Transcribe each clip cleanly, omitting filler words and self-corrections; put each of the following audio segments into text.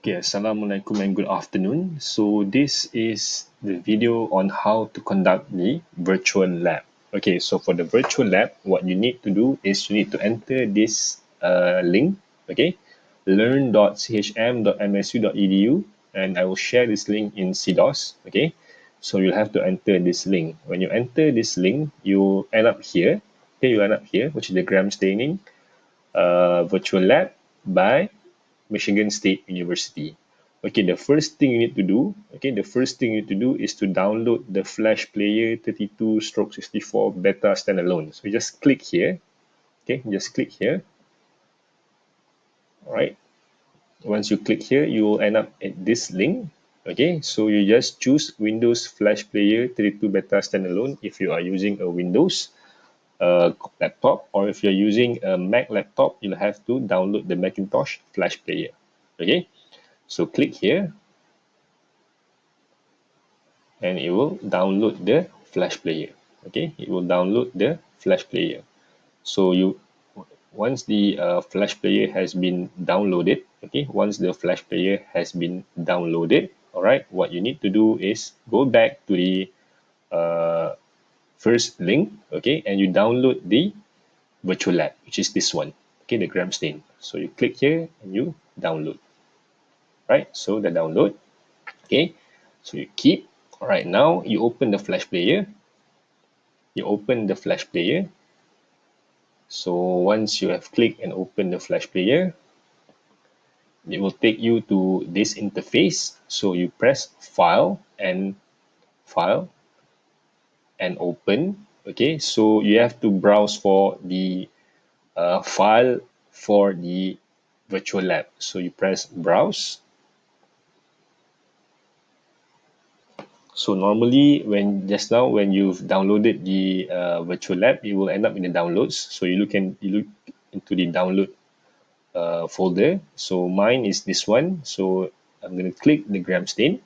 Okay, Assalamualaikum and good afternoon. So this is the video on how to conduct the virtual lab. Okay, so for the virtual lab, what you need to do is you need to enter this link, okay, learn.chm.msu.edu, and I will share this link in CDOS, okay. So you'll have to enter this link. When you enter this link, you end up here, okay, you end up here, which is the gram staining virtual lab by Michigan State University. Okay, the first thing you need to do, is to download the Flash Player 32/64 Beta Standalone. So you just click here. Okay, just click here. All right. Once you click here, you will end up at this link. Okay, so you just choose Windows Flash Player 32 Beta Standalone if you are using a Windows laptop, or if you're using a Mac laptop, you'll have to download the Macintosh Flash Player. Okay, so click here and it will download the Flash Player. Okay, it will download the Flash Player. So once the Flash Player has been downloaded, okay, once the Flash Player has been downloaded, all right, what you need to do is go back to the first link, okay, and you download the virtual lab, which is this one, okay, the gram stain. So you click here and you download, right? So the download, okay, so you keep. All right, now you open the Flash Player. So once you have clicked and opened the Flash Player, it will take you to this interface. So you press file and open. Okay, so you have to browse for the file for the virtual lab. So you press browse. So normally when you've downloaded the virtual lab, it will end up in the downloads. So you look into the download folder. So mine is this one. So I'm going to click the gram stain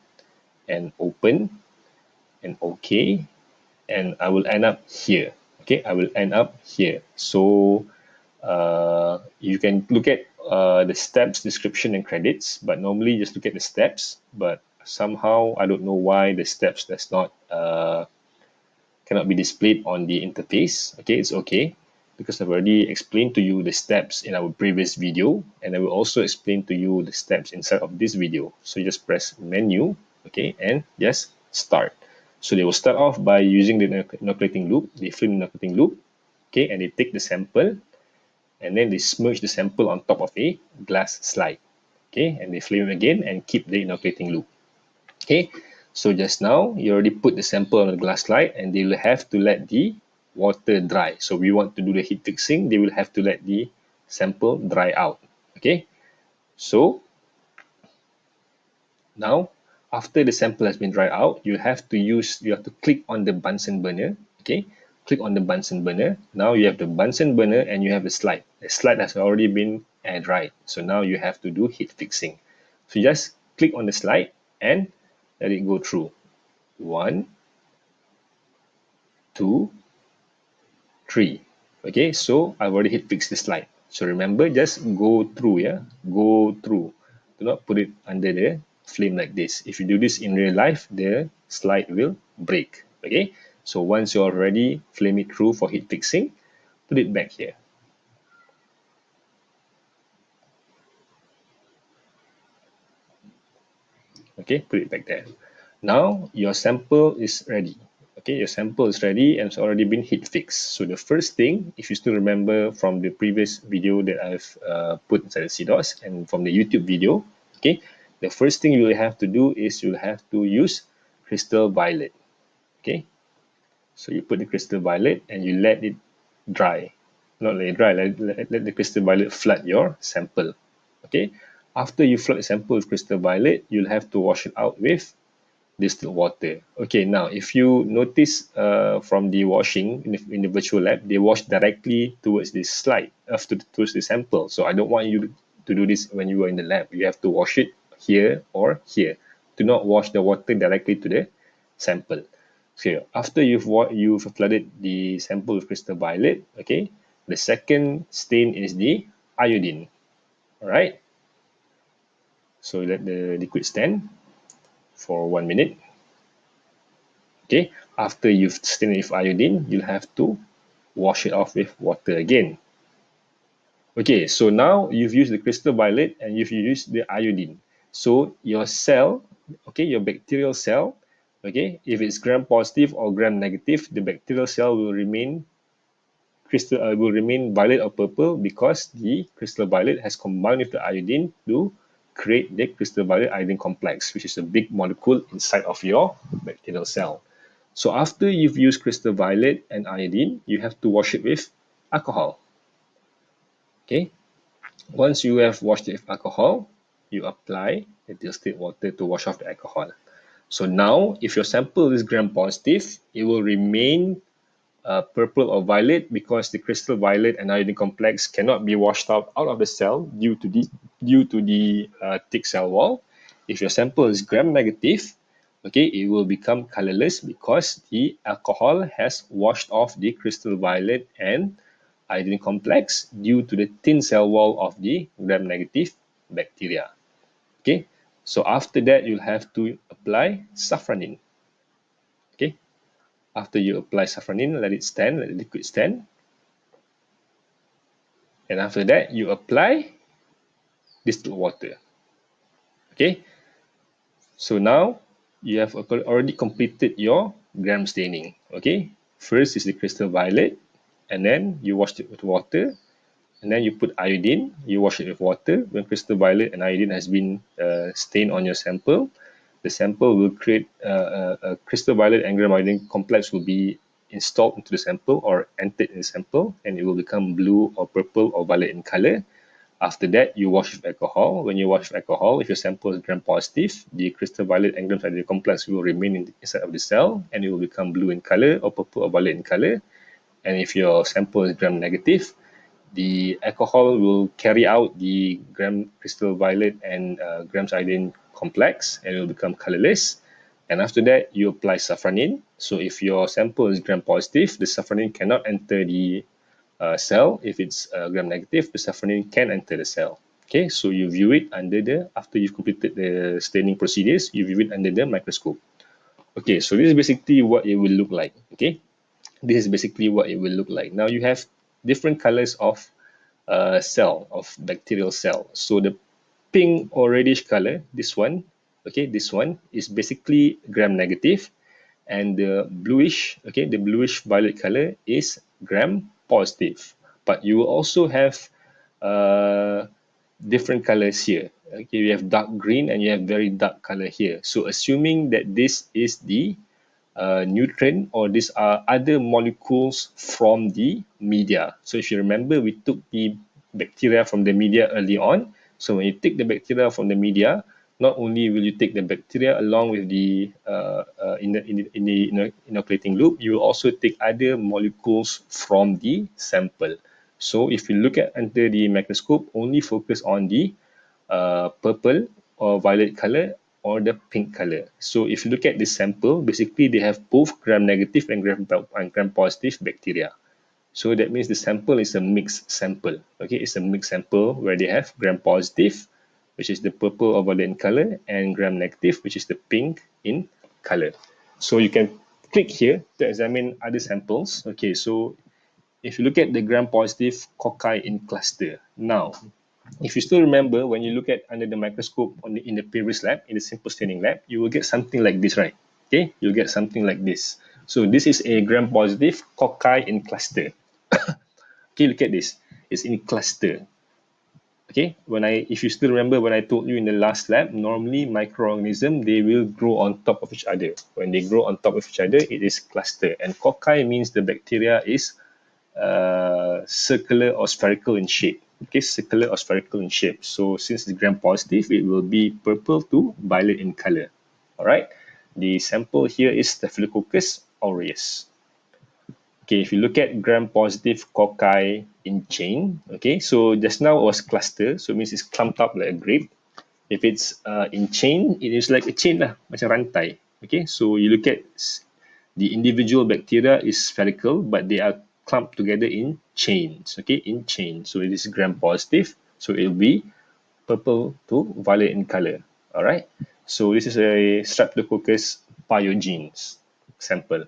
and open and OK, and I will end up here. Okay, I will end up here. So you can look at the steps, description, and credits, but normally just look at the steps. But somehow I don't know why the steps does not cannot be displayed on the interface. Okay, it's okay because I've already explained to you the steps in our previous video, and I will also explain to you the steps inside of this video. So you just press menu, okay, and just start. So they will start off by using the inoculating loop, the film inoculating loop, okay, and they take the sample and then they smudge the sample on top of a glass slide, okay, and they flame again and keep the inoculating loop. Okay, so just now you already put the sample on the glass slide and they will have to let the water dry. So we want to do the heat fixing, they will have to let the sample dry out. Okay, so now after the sample has been dried out, you have to click on the Bunsen burner. Okay, click on the Bunsen burner. Now you have the Bunsen burner and you have the slide. The slide has already been air dried. So now you have to do heat fixing. So just click on the slide and let it go through. 1, 2, 3. Okay, so I've already hit fix the slide. So remember, just go through, yeah, go through. Do not put it under the flame like this. If you do this in real life, the slide will break. Okay, so once you're ready, flame it through for heat fixing, put it back here. Okay, put it back there. Now your sample is ready. Okay, your sample is ready and it's already been heat fixed. So the first thing, if you still remember from the previous video that I've put inside the CDOS and from the YouTube video, okay, the first thing you will have to do is you'll have to use crystal violet. Okay, so you put the crystal violet and you let it dry. Not let it dry, let the crystal violet flood your sample. Okay, after you flood the sample with crystal violet, you'll have to wash it out with distilled water. Okay, now if you notice from the washing in the virtual lab, they wash directly towards this slide, towards the sample. So I don't want you to do this when you are in the lab. You have to wash it here or here. Do not wash the water directly to the sample. So after you've flooded the sample with crystal violet, okay, the second stain is the iodine. All right. So let the liquid stand for 1 minute. Okay, after you've stained it with iodine, you'll have to wash it off with water again. Okay, so now you've used the crystal violet and you've used the iodine. So your cell, okay, your bacterial cell, okay, if it's gram positive or gram negative, the bacterial cell will remain violet or purple because the crystal violet has combined with the iodine to create the crystal violet iodine complex, which is a big molecule inside of your bacterial cell. So after you've used crystal violet and iodine, you have to wash it with alcohol. Okay. Once you have washed it with alcohol, you apply the distilled water to wash off the alcohol. So now, if your sample is gram positive, it will remain purple or violet because the crystal violet and iodine complex cannot be washed out of the cell due to the thick cell wall. If your sample is gram negative, okay, it will become colorless because the alcohol has washed off the crystal violet and iodine complex due to the thin cell wall of the gram negative bacteria. Okay, so after that you'll have to apply safranin. Okay, after you apply safranin, let it stand, let the liquid stand. And after that, you apply distilled water. Okay, so now you have already completed your gram staining. Okay, first is the crystal violet, and then you washed it with water, and then you put iodine, you wash it with water. When crystal violet and iodine has been stained on your sample, the sample will create a crystal violet and gram iodine complex will be installed into the sample or entered in the sample, and it will become blue or purple or violet in color. After that, you wash with alcohol. When you wash with alcohol, if your sample is gram positive, the crystal violet and gram iodine complex will remain inside of the cell, and it will become blue in color or purple or violet in color. And if your sample is gram negative, the alcohol will carry out the gram crystal violet and gram iodine complex, and it will become colorless. And after that, you apply safranin. So if your sample is gram positive, the safranin cannot enter the cell. If it's gram negative, the safranin can enter the cell. Okay, so you view it under after you've completed the staining procedures, you view it under the microscope. Okay, so this is basically what it will look like. Okay, this is basically what it will look like. Now you have different colors of cell, of bacterial cell. So the pink or reddish color, this one, okay, this one is basically gram negative, and the bluish, okay, the bluish violet color is gram positive. But you will also have uh, different colors here. Okay, you have dark green and you have very dark color here. So assuming that this is the nutrient or these are other molecules from the media. So if you remember, we took the bacteria from the media early on. So when you take the bacteria from the media, not only will you take the bacteria along with the inoculating loop, you will also take other molecules from the sample. So if you look at under the microscope, only focus on the purple or violet color or the pink color. So if you look at this sample, basically they have both gram negative and gram positive bacteria. So that means the sample is a mixed sample. Okay, it's a mixed sample where they have gram positive, which is the purple or violet in color, and gram negative, which is the pink in color. So you can click here to examine other samples. Okay, so if you look at the gram positive cocci in cluster. Now, if you still remember, when you look at under the microscope in the previous lab, in the simple staining lab, you will get something like this, right? Okay, you'll get something like this. So this is a gram positive cocci in cluster. Okay, look at this. It's in cluster. Okay, if you still remember when I told you in the last lab, normally microorganisms, they will grow on top of each other. When they grow on top of each other, it is cluster. And cocci means the bacteria is circular or spherical in shape. Okay, circular or spherical in shape. So since it's gram positive, it will be purple to violet in color. All right. The sample here is Staphylococcus aureus. Okay, if you look at gram positive cocci in chain, okay, so just now it was cluster, so it means it's clumped up like a grape. If it's in chain, it is like a chain lah, macam rantai. Okay, so you look at the individual bacteria is spherical, but they are clumped together in chains. Okay, in chains. So it is gram positive. So it will be purple to violet in color. All right. So this is a Streptococcus pyogenes sample.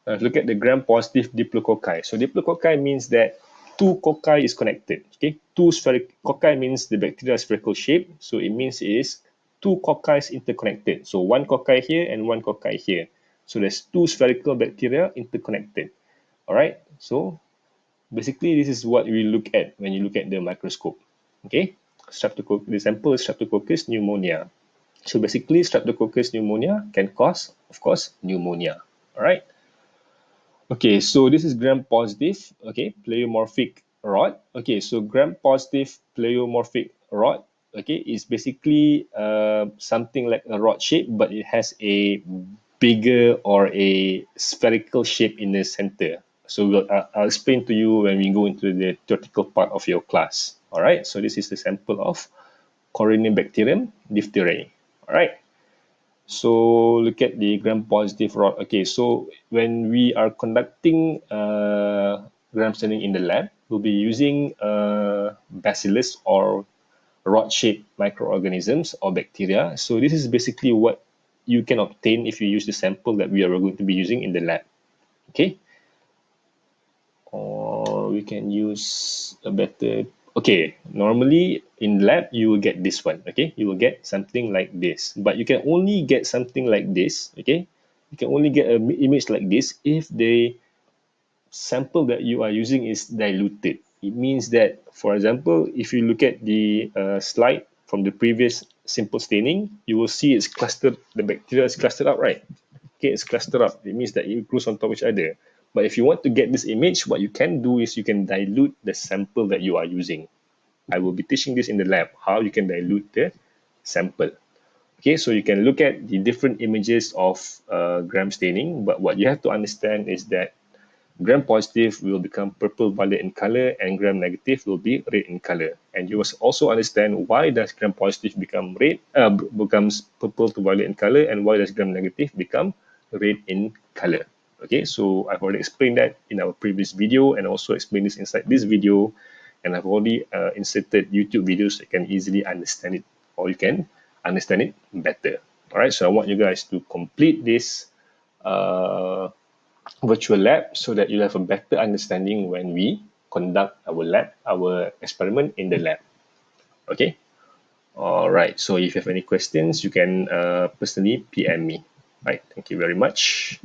Look at the gram-positive diplococci. So diplococci means that two cocci is connected. Okay, two spherical cocci means the bacteria is spherical shape. So it means it is two cocci is interconnected. So one cocci here and one cocci here. So there's two spherical bacteria interconnected. All right. So basically, this is what we look at when you look at the microscope. Okay, the sample is Streptococcus pneumonia. So basically, Streptococcus pneumonia can cause, of course, pneumonia. All right. Okay, so this is gram-positive, okay, pleomorphic rod. Okay, so gram-positive pleomorphic rod, okay, is basically something like a rod shape, but it has a bigger or a spherical shape in the center. So I'll explain to you when we go into the theoretical part of your class. All right, so this is the sample of Corynebacterium diphtheriae. All right. So look at the gram-positive rod. Okay, so when we are conducting gram staining in the lab, we'll be using bacillus or rod-shaped microorganisms or bacteria. So this is basically what you can obtain if you use the sample that we are going to be using in the lab. Okay, or we can use a better, okay, normally in lab you will get this one. Okay, you will get something like this, but you can only get something like this. Okay, you can only get an image like this if the sample that you are using is diluted. It means that, for example, if you look at the slide from the previous simple staining, you will see it's clustered, the bacteria is clustered up, right? Okay, it's clustered up. It means that it grows on top of each other. But if you want to get this image, what you can do is you can dilute the sample that you are using. I will be teaching this in the lab, how you can dilute the sample. Okay, so you can look at the different images of gram staining, but what you have to understand is that gram positive will become purple violet in color and gram negative will be red in color. And you must also understand why does gram positive become red, becomes purple to violet in color, and why does gram negative become red in color. Okay, so I've already explained that in our previous video and also explained this inside this video. And I've already inserted YouTube videos so you can easily understand it, or you can understand it better. All right, so I want you guys to complete this uh, virtual lab so that you have a better understanding when we conduct our experiment in the lab. Okay. All right. So if you have any questions, you can personally PM me. Right. Thank you very much.